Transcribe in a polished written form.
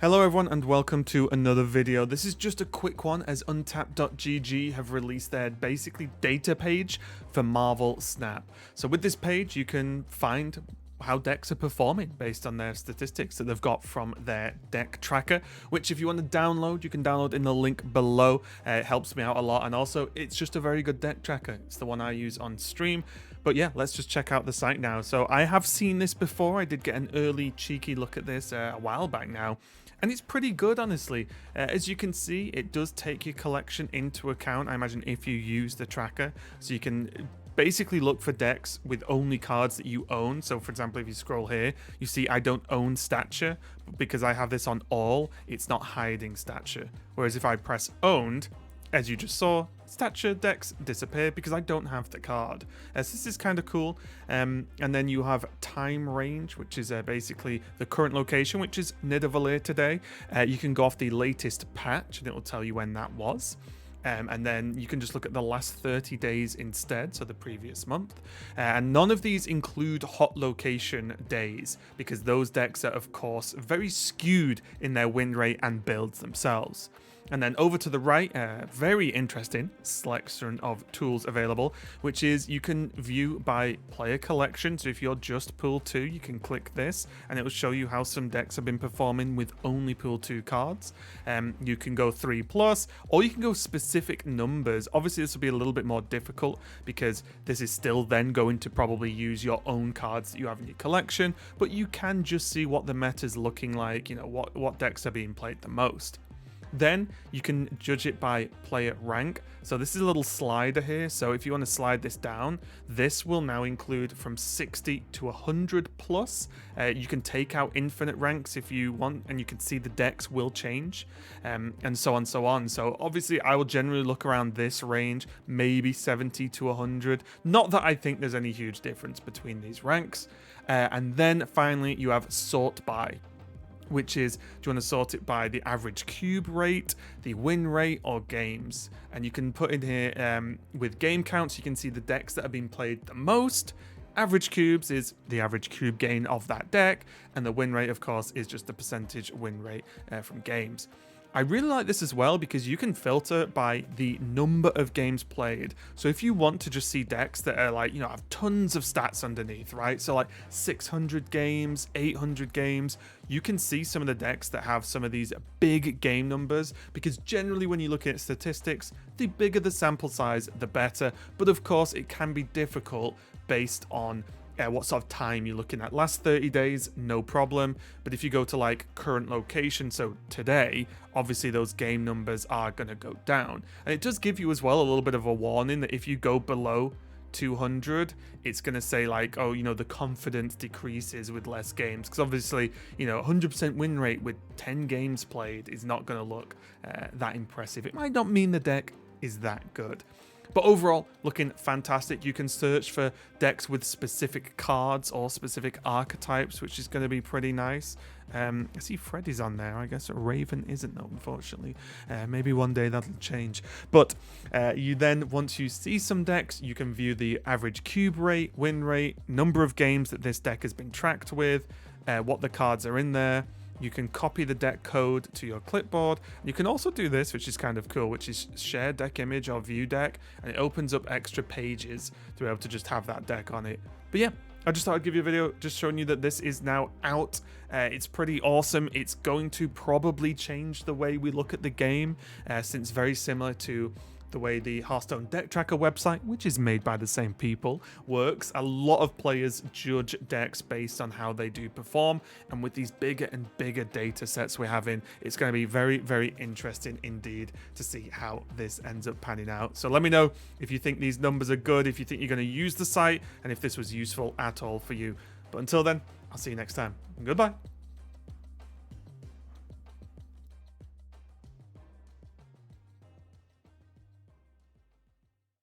Hello everyone and welcome to another video. This is just a quick one as Untapped.gg have released their basically data page for Marvel Snap. So with this page you can find how decks are performing based on their statistics that they've got from their deck tracker, which if you want to download, you can download in the link below. It helps me out a lot, and also it's just a very good deck tracker. It's the one I use on stream. But yeah, let's just check out the site now. So I have seen this before. I did get an early cheeky look at this a while back now. And it's pretty good, honestly. As you can see, it does take your collection into account, I imagine, if you use the tracker. So you can basically look for decks with only cards that you own. So for example, if you scroll here, you see I don't own Stature, but because I have this on all, it's not hiding Stature. Whereas if I press owned, as you just saw, Stature decks disappear because I don't have the card. So this is kind of cool. And then you have time range, which is basically the current location, which is Nidavellir today. You can go off the latest patch and it will tell you when that was. And then you can just look at the last 30 days instead, so the previous month. And none of these include hot location days, because those decks are, of course, very skewed in their win rate and builds themselves. And then over to the right, very interesting selection of tools available, which is you can view by player collection. So if you're just pool 2, you can click this and it will show you how some decks have been performing with only pool 2 cards. You can go 3+, or you can go specific numbers. Obviously this will be a little bit more difficult because this is still then going to probably use your own cards that you have in your collection, but you can just see what the meta is looking like, you know, what decks are being played the most. Then you can judge it by player rank. So this is a little slider here. So if you want to slide this down, this will now include from 60 to 100 plus. You can take out infinite ranks if you want, and you can see the decks will change, and so on, so on. So obviously I will generally look around this range, maybe 70 to 100. Not that I think there's any huge difference between these ranks. And then finally you have sort by, which is, do you want to sort it by the average cube rate, the win rate, or games? And you can put in here with game counts, you can see the decks that have been played the most. Average cubes is the average cube gain of that deck, and the win rate, of course, is just the percentage win rate from games. I really like this as well because you can filter by the number of games played. So if you want to just see decks that are like, you know, have tons of stats underneath, right? So like 600 games, 800 games, you can see some of the decks that have some of these big game numbers, because generally when you look at statistics, the bigger the sample size, the better. But of course it can be difficult based on what sort of time you're looking at. Last 30 days, no problem. But if you go to like current location, so today, obviously those game numbers are going to go down. And it does give you as well a little bit of a warning that if you go below 200, it's going to say like, oh, you know, the confidence decreases with less games. Because obviously, you know, 100% win rate with 10 games played is not going to look that impressive. It might not mean the deck is that good. But overall, looking fantastic. You can search for decks with specific cards or specific archetypes, which is going to be pretty nice. I see Freddy's on there. I guess Raven isn't, though, unfortunately. Maybe one day that'll change. But you then, once you see some decks, you can view the average cube rate, win rate, number of games that this deck has been tracked with, what the cards are in there. You can copy the deck code to your clipboard. You can also do this, which is kind of cool, which is share deck image or view deck, and it opens up extra pages to be able to just have that deck on it. But yeah, I just thought I'd give you a video just showing you that this is now out. It's pretty awesome. It's going to probably change the way we look at the game, since very similar to the way the Hearthstone Deck Tracker website, which is made by the same people, works. A lot of players judge decks based on how they do perform, and with these bigger and bigger data sets we're having, it's going to be very, very interesting indeed to see how this ends up panning out. So let me know if you think these numbers are good, if you think you're going to use the site, and if this was useful at all for you. But until then, I'll see you next time. Goodbye.